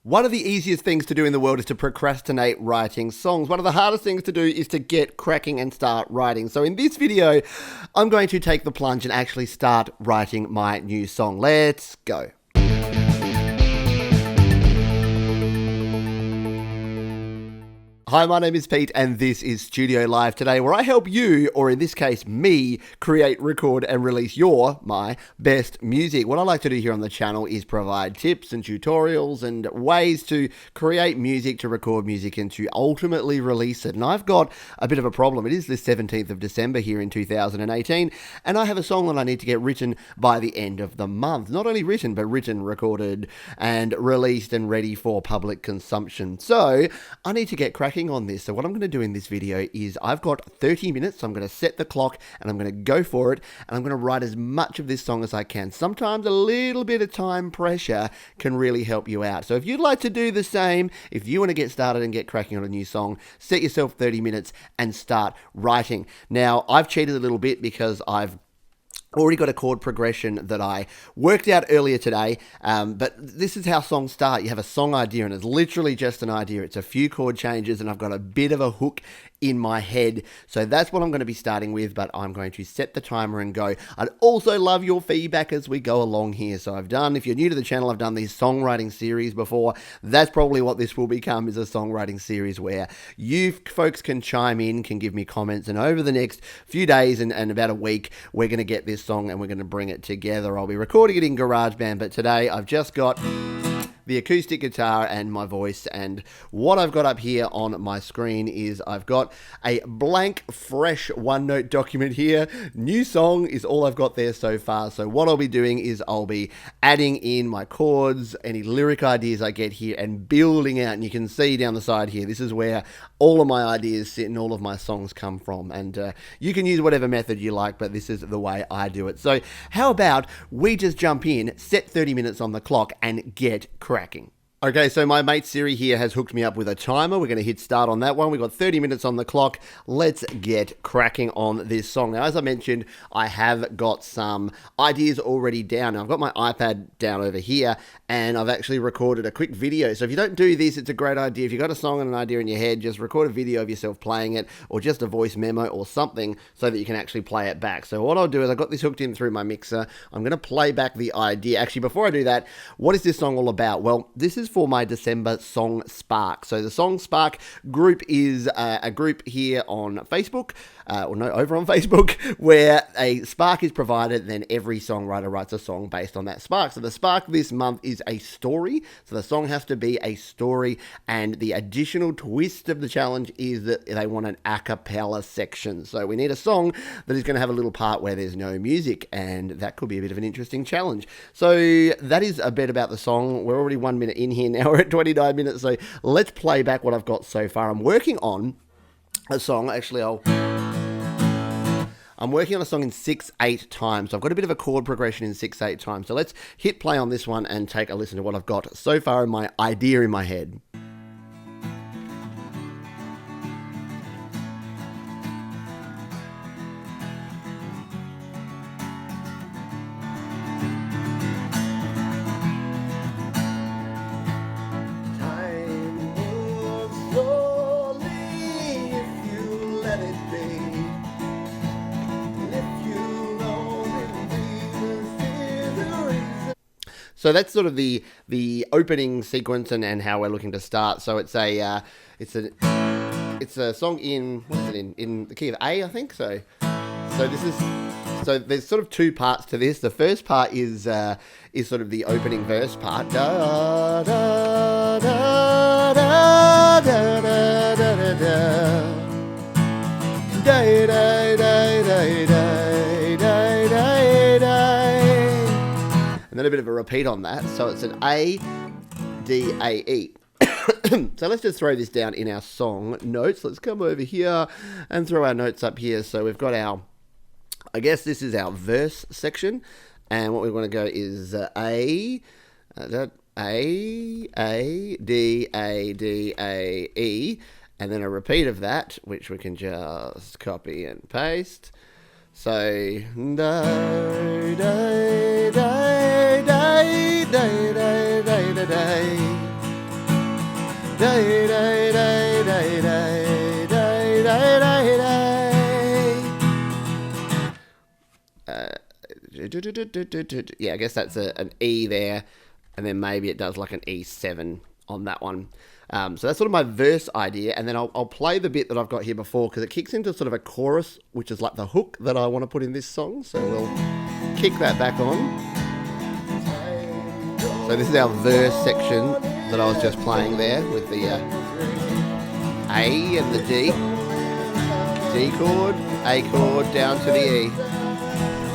One of the easiest things to do in the world is to procrastinate writing songs. One of the hardest things to do is to get cracking and start writing. So in this video, I'm going to take the plunge and actually start writing my new song. Let's go. Hi, my name is Pete and this is Studio Live today, where I help you, or in this case me, create, record and release my best music. What I like to do here on the channel is provide tips and tutorials and ways to create music, to record music and to ultimately release it. And I've got a bit of a problem. It is the 17th of December here in 2018 and I have a song that I need to get written by the end of the month. Not only written, but written, recorded and released and ready for public consumption. So I need to get cracking on this. So what I'm going to do in this video is I've got 30 minutes. So I'm going to set the clock and I'm going to go for it. And I'm going to write as much of this song as I can. Sometimes a little bit of time pressure can really help you out. So if you'd like to do the same, if you want to get started and get cracking on a new song, set yourself 30 minutes and start writing. Now, I've cheated a little bit because I've already got a chord progression that I worked out earlier today, but this is how songs start. You have a song idea and it's literally just an idea. It's a few chord changes and I've got a bit of a hook in my head. So that's what I'm going to be starting with, but I'm going to set the timer and go. I'd also love your feedback as we go along here. So if you're new to the channel, I've done these songwriting series before. That's probably what this will become, is a songwriting series where you folks can chime in, can give me comments, and over the next few days and about a week, we're going to get this song and we're going to bring it together. I'll be recording it in GarageBand, but today I've just got the acoustic guitar and my voice, and what I've got up here on my screen is I've got a blank, fresh OneNote document here. New song is all I've got there so far. So what I'll be doing is I'll be adding in my chords, any lyric ideas I get here, and building out. And you can see down the side here, this is where all of my ideas sit and all of my songs come from. And you can use whatever method you like, but this is the way I do it. So how about we just jump in, set 30 minutes on the clock, and get cracking. Okay, so my mate Siri here has hooked me up with a timer. We're going to hit start on that one. We've got 30 minutes on the clock. Let's get cracking on this song. Now, as I mentioned, I have got some ideas already down. Now, I've got my iPad down over here, and I've actually recorded a quick video. So if you don't do this, it's a great idea. If you've got a song and an idea in your head, just record a video of yourself playing it, or just a voice memo or something so that you can actually play it back. So what I'll do is I've got this hooked in through my mixer. I'm going to play back the idea. Actually, before I do that, what is this song all about? Well, this is for my December Song Spark. So the Song Spark group is a group here on Facebook, over on Facebook, where a spark is provided, then every songwriter writes a song based on that spark. So the spark this month is a story. So the song has to be a story, and the additional twist of the challenge is that they want an a cappella section. So we need a song that is going to have a little part where there's no music, and that could be a bit of an interesting challenge. So that is a bit about the song. We're already 1 minute in here now. We're at 29 minutes. So let's play back what I've got so far. I'm working on a song. Actually, I'm working on a song in 6/8 time. So I've got a bit of a chord progression in 6/8 time. So let's hit play on this one and take a listen to what I've got so far in my idea in my head. So that's sort of the opening sequence and how we're looking to start. So it's a song in, what is it in the key of A, I think. So there's sort of two parts to this. The first part is sort of the opening verse part. Da da da da da da da da da da da da. And then a bit of a repeat on that. So it's an A, D, A, E. So let's just throw this down in our song notes. Let's come over here and throw our notes up here. So we've got I guess this is our verse section. And what we want to go is A, D, A, D, A, E. And then a repeat of that, which we can just copy and paste. So, day, day, day, day, day, day, day, day, day. day, day, day, day, day, day, day, day, day. Yeah, I guess that's an E there, and then maybe it does like an E7 on that one. So that's sort of my verse idea, and then I'll play the bit that I've got here before, because it kicks into sort of a chorus, which is like the hook that I want to put in this song. So we'll kick that back on. So this is our verse section that I was just playing there with the A and the D. D chord, A chord, down to the E.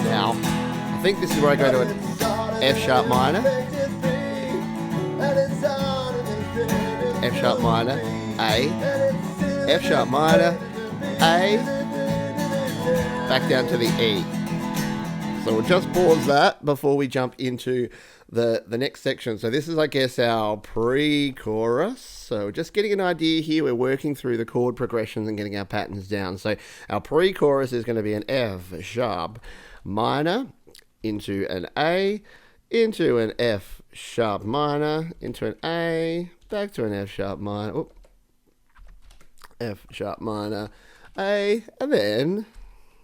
Now, I think this is where I go to an F sharp minor. F sharp minor, A, F sharp minor, A, back down to the E. So we'll just pause that before we jump into the next section. So this is, I guess, our pre-chorus. So just getting an idea here, we're working through the chord progressions and getting our patterns down. So our pre-chorus is going to be an F sharp minor into an A, into an F sharp minor, into an A, back to an F sharp minor, F sharp minor, A, and then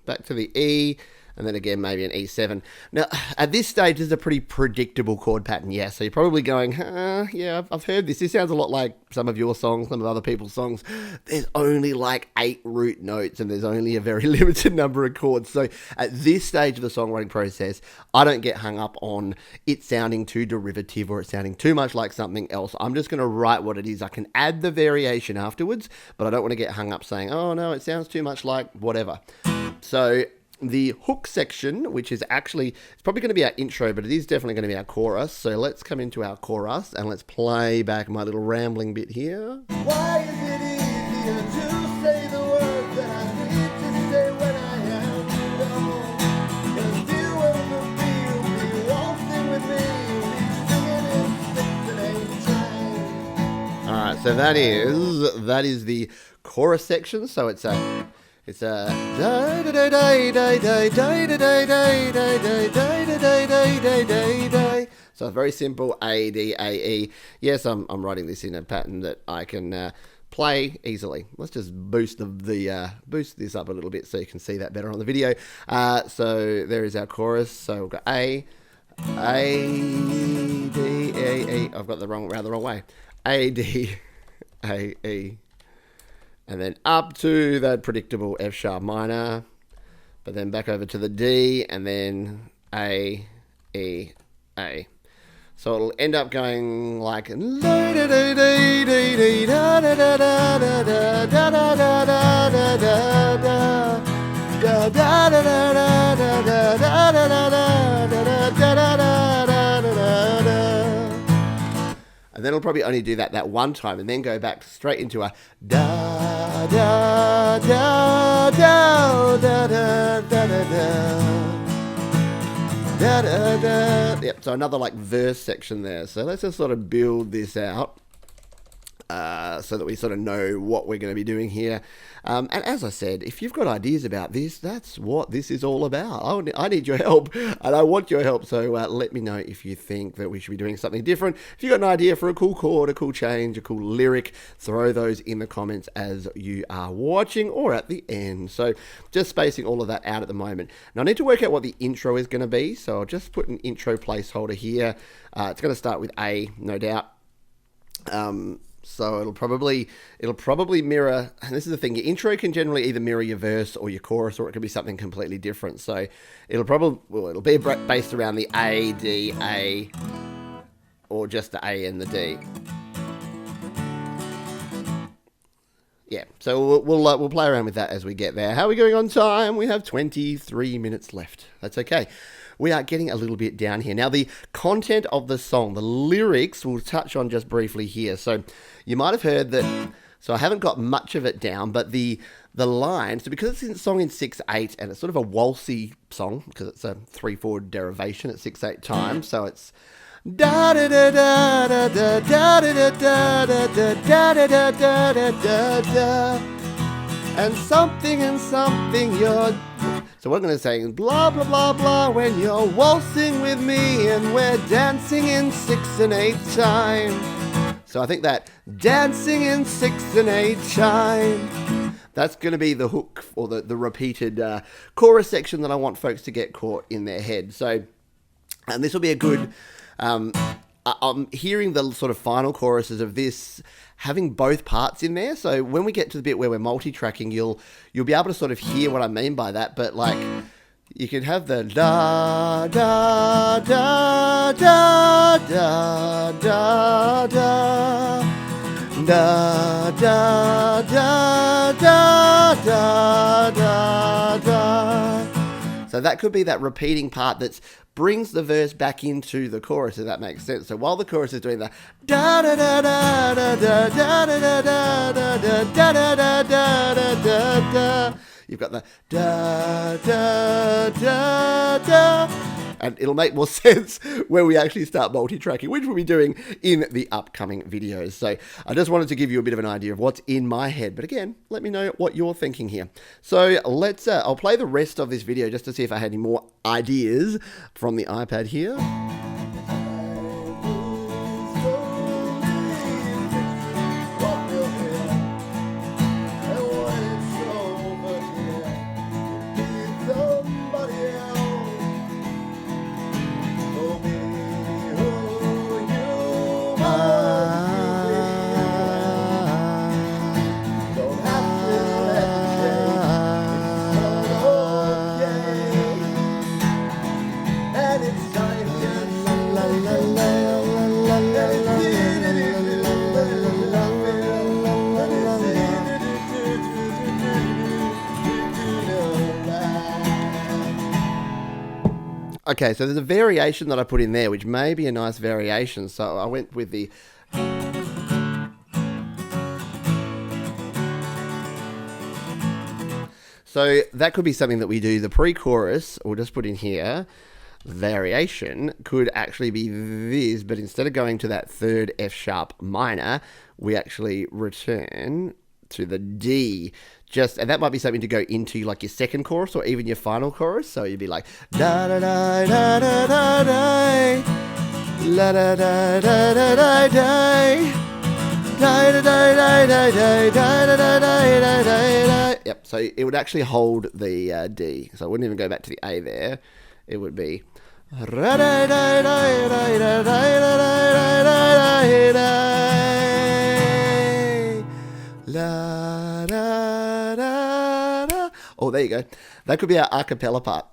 back to the E, and then again maybe an E7. Now, at this stage, this is a pretty predictable chord pattern, yeah, so you're probably going, yeah, I've heard this. This sounds a lot like some of your songs, some of other people's songs. There's only like 8 root notes, and there's only a very limited number of chords. So at this stage of the songwriting process, I don't get hung up on it sounding too derivative or it sounding too much like something else. I'm just going to write what it is. I can add the variation afterwards, but I don't want to get hung up saying, oh no, it sounds too much like whatever. So the hook section, which is actually, it's probably going to be our intro, but it is definitely going to be our chorus. So let's come into our chorus and let's play back my little rambling bit here. Why is it easier to say the words that I need to say when I am alone? 'Cause you will be waltzing with me, singing in 6 and 8 times. All right, so that is the chorus section. So it's a da da da da da da da da da da da da da da. So it's very simple, A, D, A, E. Yes, I'm writing this in a pattern that I can play easily. Let's just boost boost this up a little bit so you can see that better on the video. So there is our chorus. So we've got A, D, A, E. I've got the wrong way. A, D, A, E. And then up to that predictable F sharp minor, but then back over to the D, and then A, E, A. So it'll end up going like and then it'll probably only do that one time, and then go back straight into a da da da da da da da da da da. Yep. So another like verse section there. So let's just sort of build this out. So that we sort of know what we're going to be doing here. And as I said, if you've got ideas about this, that's what this is all about. I need your help, and I want your help. So let me know if you think that we should be doing something different. If you've got an idea for a cool chord, a cool change, a cool lyric, throw those in the comments as you are watching or at the end. So just spacing all of that out at the moment. Now I need to work out what the intro is going to be. So I'll just put an intro placeholder here. It's going to start with A, no doubt. So it'll probably mirror, and this is the thing, your intro can generally either mirror your verse or your chorus, or it could be something completely different. So it'll be based around the A, D, A, or just the A and the D. Yeah, so we'll play around with that as we get there. How are we going on time? We have 23 minutes left. That's okay. We are getting a little bit down here. Now, the content of the song, the lyrics, we'll touch on just briefly here. So you might have heard that, so I haven't got much of it down, but the line, so because it's a song in 6/8, and it's sort of a waltzy song, because it's a 3/4 derivation at 6/8 times, so it's da da da da da da da da da da da da da da da da, and something you're. So what I'm going to say is blah, blah, blah, blah, when you're waltzing with me and we're dancing in 6 and 8 time. So I think that dancing in 6 and 8 shine, that's going to be the hook or the repeated chorus section that I want folks to get caught in their head. So, and this will be a good, I'm hearing the sort of final choruses of this having both parts in there. So when we get to the bit where we're multi-tracking, you'll be able to sort of hear what I mean by that. But like, you can have the da da da da da da da da da da da da da. So that could be that repeating part that brings the verse back into the chorus, if that makes sense. So while the chorus is doing the da da da da da da da da da da da da da da da da da, you've got the da da da da, and it'll make more sense when we actually start multi-tracking, which we'll be doing in the upcoming videos. So I just wanted to give you a bit of an idea of what's in my head. But again, let me know what you're thinking here. So let's, I'll play the rest of this video just to see if I had any more ideas from the iPad here. Okay, so there's a variation that I put in there, which may be a nice variation. So I went with the... So that could be something that we do. The pre-chorus, we'll just put in here, variation could actually be this, but instead of going to that third F sharp minor, we actually return to the D. And that might be something to go into like your second chorus or even your final chorus. So you'd be like da da da da da da da, la da da da da da da, da da da da da da da da da. Yep. So it would actually hold the D. So I wouldn't even go back to the A there. It would be ra da da da da da da da da, la da da da. Oh, there you go. That could be our a cappella part.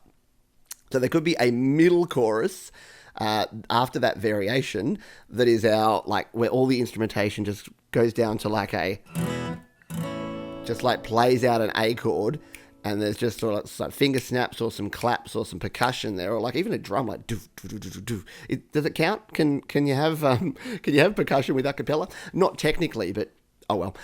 So there could be a middle chorus after that variation that is our, like, where all the instrumentation just goes down to like a, just like plays out an A chord, and there's just sort of like finger snaps or some claps or some percussion there, or like even a drum, like doof, doof, doof, doof, doof. Does it count? Can you have percussion with a cappella? Not technically, but oh well,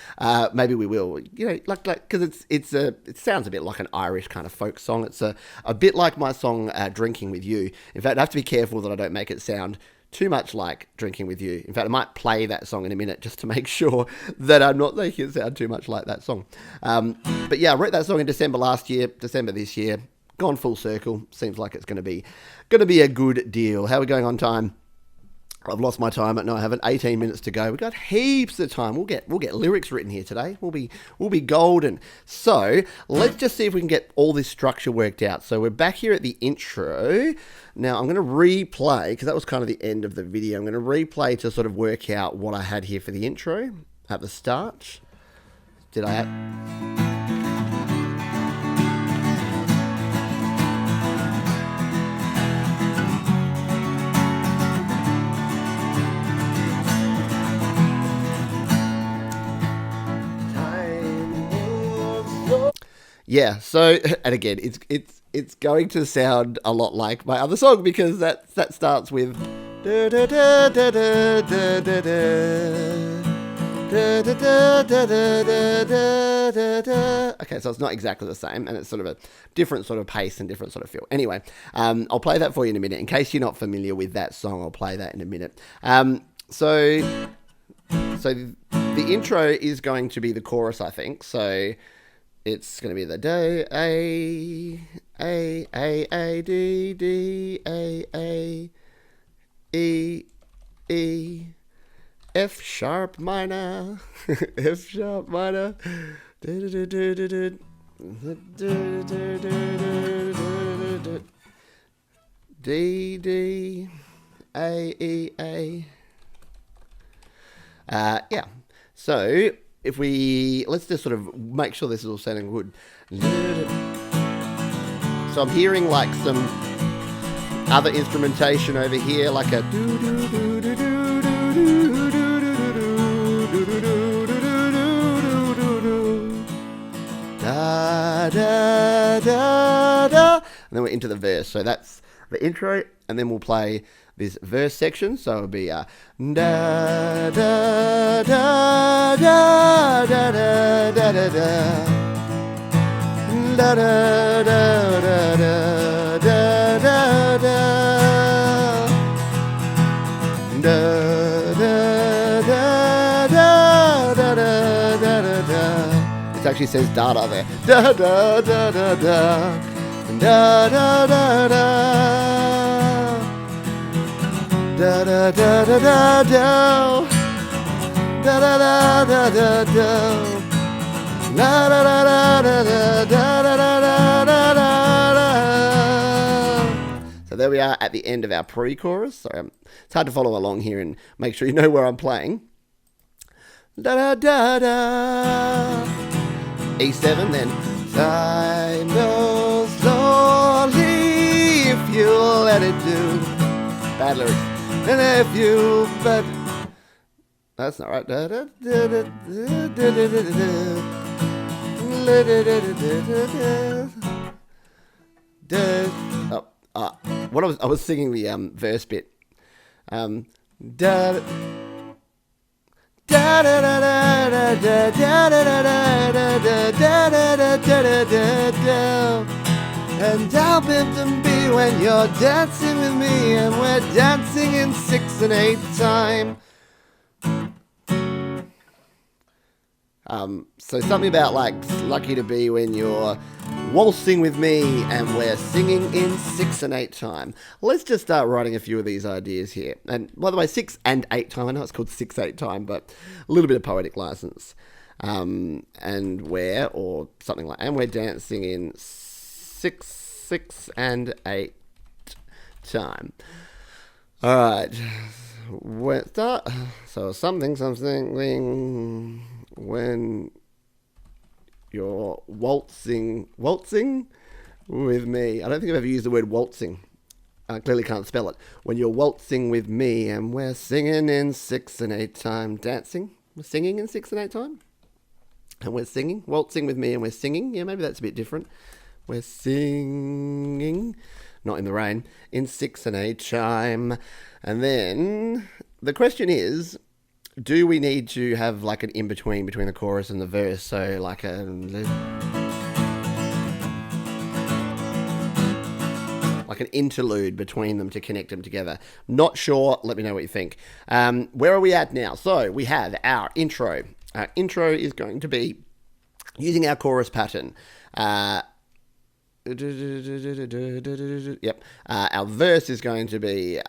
maybe we will. You know, like because it sounds a bit like an Irish kind of folk song. It's a bit like my song "Drinking with You." In fact, I have to be careful that I don't make it sound too much like Drinking with You. In fact, I might play that song in a minute just to make sure that I'm not making it sound too much like that song. But yeah, I wrote that song in December last year, December this year. Gone full circle. Seems like it's going to be a good deal. How are we going on time? I've lost my time. No, I haven't. 18 minutes to go. We've got heaps of time. We'll get lyrics written here today. We'll be golden. So let's just see if we can get all this structure worked out. So we're back here at the intro. Now I'm going to replay, because that was kind of the end of the video. I'm going to replay to sort of work out what I had here for the intro at the start. Did I have... Yeah, so, and again, it's going to sound a lot like my other song, because that starts with da da da da da da da da da da da da da. Okay, so it's not exactly the same, and it's sort of a different sort of pace and different sort of feel. Anyway, I'll play that for you in a minute. In case you're not familiar with that song, I'll play that in a minute. So the intro is going to be the chorus, I think. So it's going to be the A, D, D, A, E, F sharp minor, F sharp minor, D, D, A, E, A. Yeah. So if let's just sort of make sure this is all sounding good. So I'm hearing like some other instrumentation over here, like a da da da da, and then we're into the verse. So that's the intro, and then we'll play this verse section. So it'll be da da da da da da da da da da da da da da da. It actually says data there. Da da da da da da da da da. Da da da da da da da da da da da. La da da da da da da da da da. So there we are at the end of our pre-chorus. Sorry, it's hard to follow along here and make sure you know where I'm playing. Da da da da. E7 then. Time goes slowly if you let it do. Bad lyrics. And if you but that's not right. Da da da da da da da da. What I was singing the verse bit. Da da da da da da da da da da da da. And I'll bend and be when you're dancing with me, and we're dancing in 6 and 8 time. So something about like lucky to be when you're waltzing with me and we're singing in 6 and 8 time. Let's just start writing a few of these ideas here. And by the way, 6 and 8 time, I know it's called 6/8 time, but a little bit of poetic license. And we're, or something like, and we're dancing in 6 and 8 time. All right. Let's start. So something when you're waltzing with me. I don't think I've ever used the word waltzing. I clearly can't spell it. When you're waltzing with me and we're singing in 6 and 8 time. Dancing? We're singing in 6 and 8 time? And we're singing? Waltzing with me and we're singing? Yeah, maybe that's a bit different. We're singing, not in the rain, in 6 and 8 time. And then the question is, do we need to have like an in-between between the chorus and the verse? So like an interlude between them to connect them together. Not sure. Let me know what you think. Where are we at now? So we have our intro. Our intro is going to be using our chorus pattern. Yep. Our verse is going to be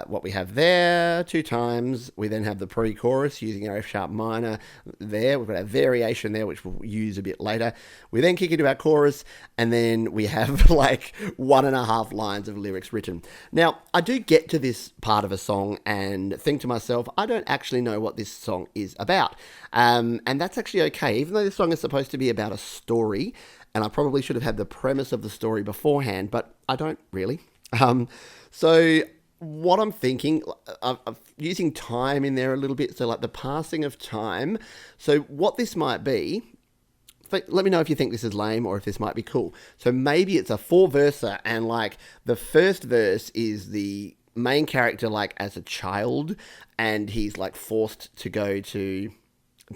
what we have there 2 times. We then have the pre-chorus using our F sharp minor there. We've got our variation there, which we'll use a bit later. We then kick into our chorus, and then we have like 1.5 lines of lyrics written. Now, I do get to this part of a song and think to myself, I don't actually know what this song is about. And that's actually okay, even though this song is supposed to be about a story. And I probably should have had the premise of the story beforehand, but I don't really. So what I'm thinking, I'm using time in there a little bit, so like the passing of time. So what this might be, let me know if you think this is lame or if this might be cool. So maybe it's a 4-verser, and like the first verse is the main character like as a child, and he's like forced to go to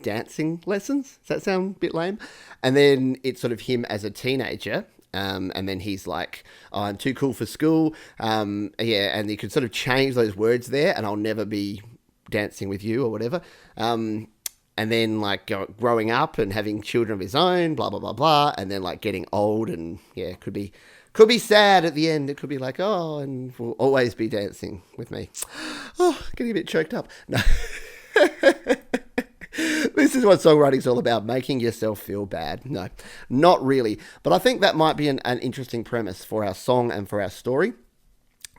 dancing lessons. Does that sound a bit lame? And then it's sort of him as a teenager, and then he's like, oh, I'm too cool for school. Yeah, and you could sort of change those words there, and I'll never be dancing with you or whatever. And then like growing up and having children of his own, blah blah blah blah, and then like getting old, and yeah, could be sad at the end. It could be like, oh, and will always be dancing with me. Oh, getting a bit choked up. No. This is what songwriting's all about, making yourself feel bad. No, not really. But I think that might be an interesting premise for our song and for our story.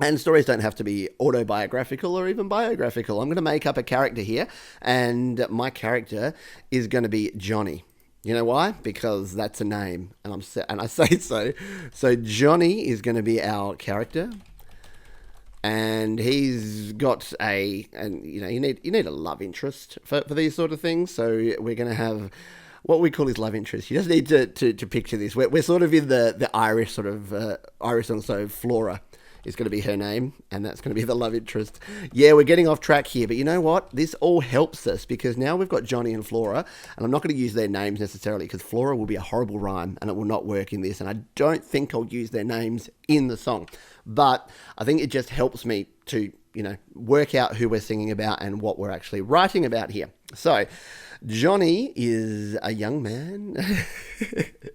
And stories don't have to be autobiographical or even biographical. I'm going to make up a character here, and my character is going to be Johnny. You know why? Because that's a name, and I say so. So Johnny is going to be our character, and he's got and you need a love interest for these sort of things. So we're going to have what we call his love interest. You just need to picture this. We're sort of in the Irish sort of Irish song. So Flora is going to be her name, and that's going to be the love interest. Yeah, we're getting off track here, but you know what? This all helps us because now we've got Johnny and Flora, and I'm not going to use their names necessarily because Flora will be a horrible rhyme and it will not work in this, and I don't think I'll use their names in the song. But I think it just helps me to, work out who we're singing about and what we're actually writing about here. So, Johnny is a young man.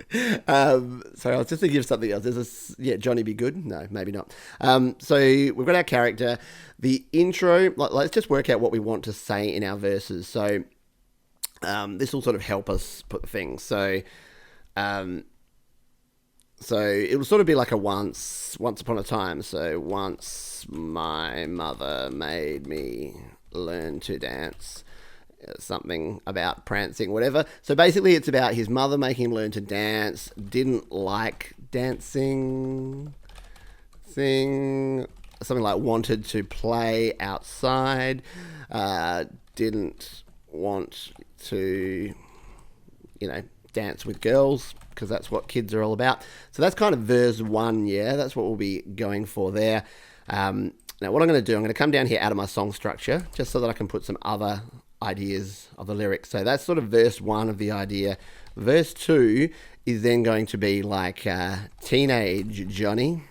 Sorry, I was just thinking of something else. Johnny be good? No, maybe not. So we've got our character. The intro, let's just work out what we want to say in our verses. So this will sort of help us put the things. So it will sort of be like a once upon a time. So once my mother made me learn to dance. Something about prancing, whatever. So basically it's about his mother making him learn to dance, didn't like dancing, something like wanted to play outside, didn't want to, dance with girls, because that's what kids are all about. So that's kind of verse 1, yeah, that's what we'll be going for there. Now what I'm going to do, I'm going to come down here out of my song structure, just so that I can put some other ideas of the lyrics. So that's sort of verse 1 of the idea. Verse 2 is then going to be like teenage Johnny,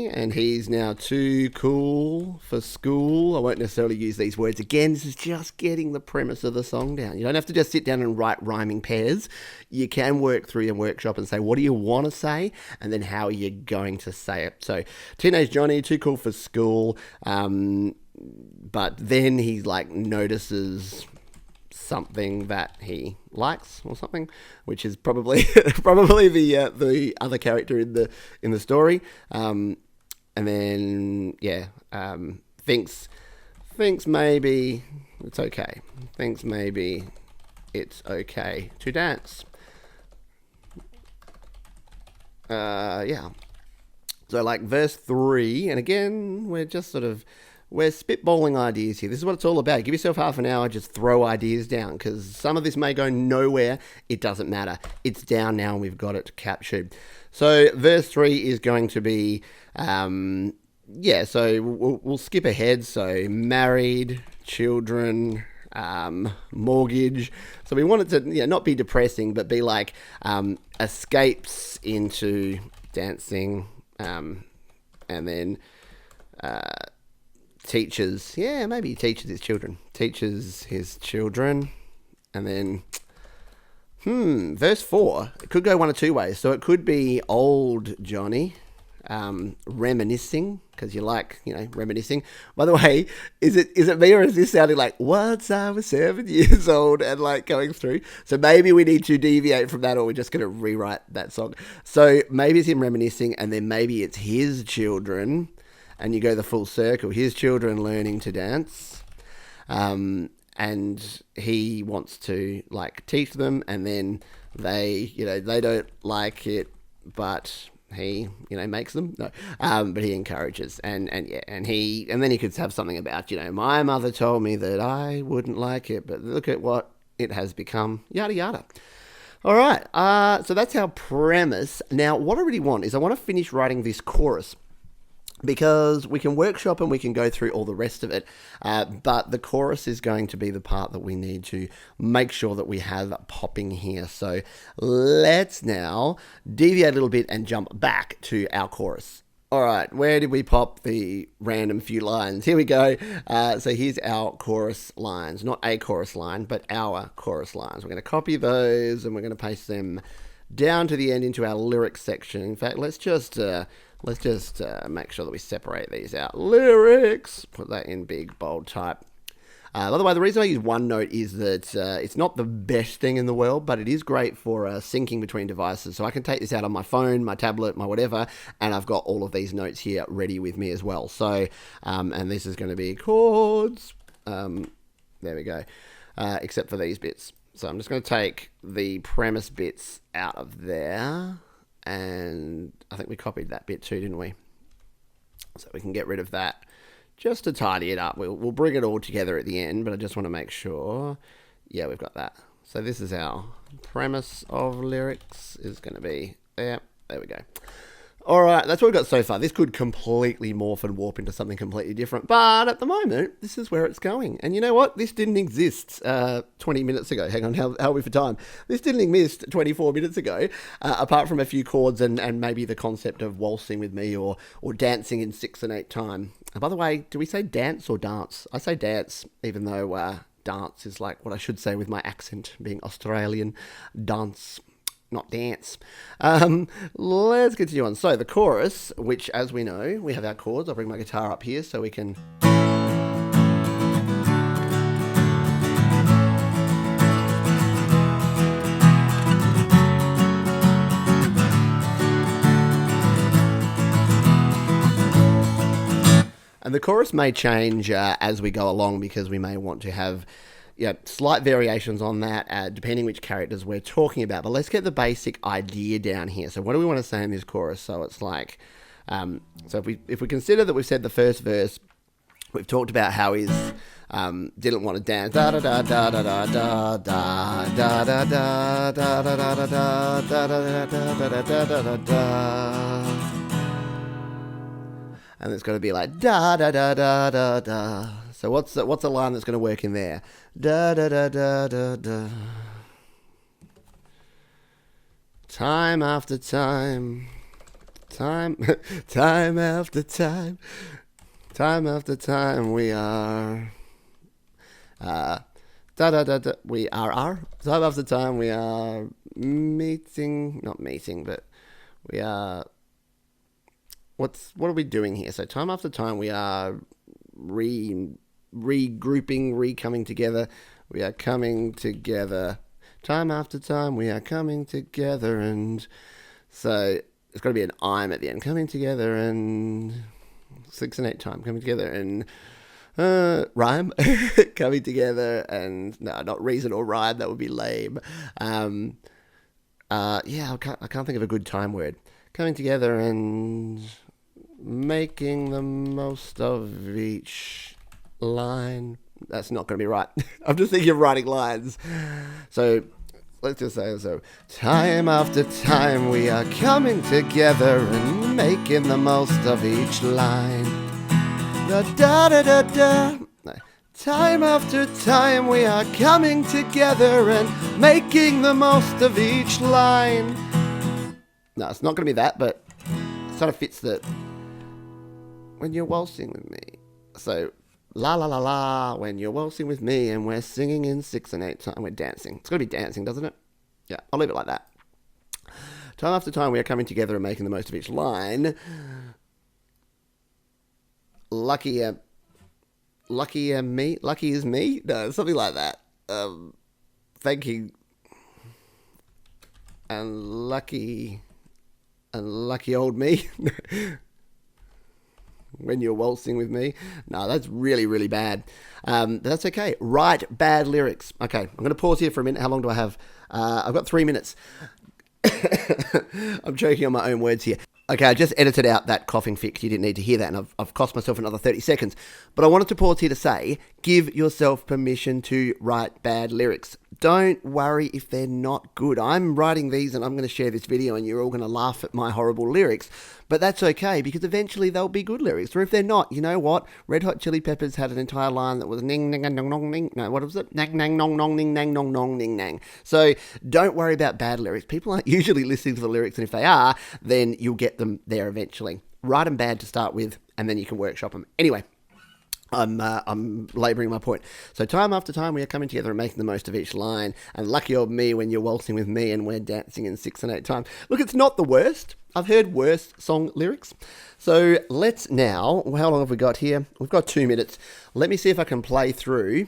and he's now too cool for school. I won't necessarily use these words again. This is just getting the premise of the song down. You don't have to just sit down and write rhyming pairs. You can work through your workshop and say, what do you want to say? And then how are you going to say it? So teenage Johnny, too cool for school. But then he notices something that he likes or something, which is probably the other character in the story. And then thinks maybe it's okay. Thinks maybe it's okay to dance. So verse 3, and again we're spitballing ideas here. This is what it's all about. Give yourself half an hour, just throw ideas down, because some of this may go nowhere. It doesn't matter. It's down now and we've got it captured. So verse 3 is going to be, so we'll skip ahead. So married, children, mortgage. So we want it to not be depressing, but be like escapes into dancing, and then teaches his children, and then verse 4, it could go one of two ways. So it could be old Johnny reminiscing, because you like reminiscing. By the way, is it me, or is this sounding like once I was 7 years old and going through? So maybe we need to deviate from that, or we're just going to rewrite that song. So maybe it's him reminiscing, and then maybe it's his children. And you go the full circle. His children learning to dance, and he wants to teach them, and then they don't like it, but he makes them. No, but he encourages, and then he could have something about my mother told me that I wouldn't like it, but look at what it has become. Yada yada. All right. So that's our premise. Now, what I really want is I want to finish writing this chorus, because we can workshop and we can go through all the rest of it, but the chorus is going to be the part that we need to make sure that we have popping here. So let's now deviate a little bit and jump back to our chorus. All right, where did we pop the random few lines? Here we go. So here's our chorus lines, not a chorus line, but our chorus lines. We're going to copy those and we're going to paste them down to the end into our lyrics section. In fact, let's just make sure that we separate these out. Lyrics, put that in big bold type. By the way, the reason I use OneNote is that it's not the best thing in the world, but it is great for syncing between devices. So I can take this out on my phone, my tablet, my whatever, and I've got all of these notes here ready with me as well. So, and this is going to be chords. There we go. Except for these bits. So I'm just going to take the premise bits out of there. And I think we copied that bit too, didn't we? So we can get rid of that just to tidy it up. We'll bring it all together at the end, but I just want to make sure. Yeah, we've got that. So this is our premise of lyrics is going to be there. There we go. All right, that's what we've got so far. This could completely morph and warp into something completely different, but at the moment, this is where it's going. And you know what? This didn't exist 20 minutes ago. Hang on, how are we for time? This didn't exist 24 minutes ago, apart from a few chords and maybe the concept of waltzing with me or dancing in 6 and 8 time. And by the way, do we say dance or dance? I say dance, even though dance is like what I should say with my accent, being Australian. Dance. Not dance. Let's continue on. So the chorus, which as we know, we have our chords. I'll bring my guitar up here so we can... And the chorus may change as we go along because we may want to have slight variations on that, depending which characters we're talking about. But let's get the basic idea down here. So what do we want to say in this chorus? So it's like, so if we consider that we've said the first verse, we've talked about how he's didn't want to dance. Da da da da da da da da da da da da da da da da da da da da. And it's going to be like da da da da da da. So what's a line that's going to work in there? Da da da da da da. Time after time, time after time, time after time we are. Da da da da. We are. Time after time we are meeting. Not meeting, but we are. What are we doing here? So time after time we are regrouping, coming together. We are coming together. Time after time we are coming together, and so it's got to be an I'm at the end. Coming together and 6 and 8 time. Coming together and rhyme. Coming together and no, not reason or rhyme. That would be lame. I can't think of a good time word. Coming together and making the most of each line. That's not going to be right. I'm just thinking of writing lines. So let's just say so. Time after time we are coming together and making the most of each line. Da da da da da. No. Time after time we are coming together and making the most of each line. No, it's not going to be that, but it sort of fits the... When you're waltzing with me. So, la la la la, when you're waltzing with me and we're singing in 6 and 8 time, we're dancing. It's got to be dancing, doesn't it? Yeah, I'll leave it like that. Time after time we are coming together and making the most of each line. Lucky is me? No, something like that. Thanking and lucky old me. When you're waltzing with me. No, that's really, really bad. But that's okay. Write bad lyrics. Okay, I'm going to pause here for a minute. How long do I have? I've got 3 minutes. I'm choking on my own words here. Okay, I just edited out that coughing fix. You didn't need to hear that, and I've cost myself another 30 seconds. But I wanted to pause here to say, give yourself permission to write bad lyrics. Don't worry if they're not good. I'm writing these and I'm going to share this video and you're all going to laugh at my horrible lyrics. But that's okay because eventually they'll be good lyrics. Or if they're not, you know what? Red Hot Chili Peppers had an entire line that was ning ning nong nong ning. No, what was it? Nang nang nong nong ning nang nong nong ning nang. So don't worry about bad lyrics. People aren't usually listening to the lyrics, and if they are, then you'll get them there eventually. Write them bad to start with, and then you can workshop them. Anyway. I'm labouring my point. So time after time we are coming together and making the most of each line. And lucky old me when you're waltzing with me and we're dancing in 6 and 8 time. Look, it's not the worst. I've heard worse song lyrics. So let's now, how long have we got here? We've got 2 minutes. Let me see if I can play through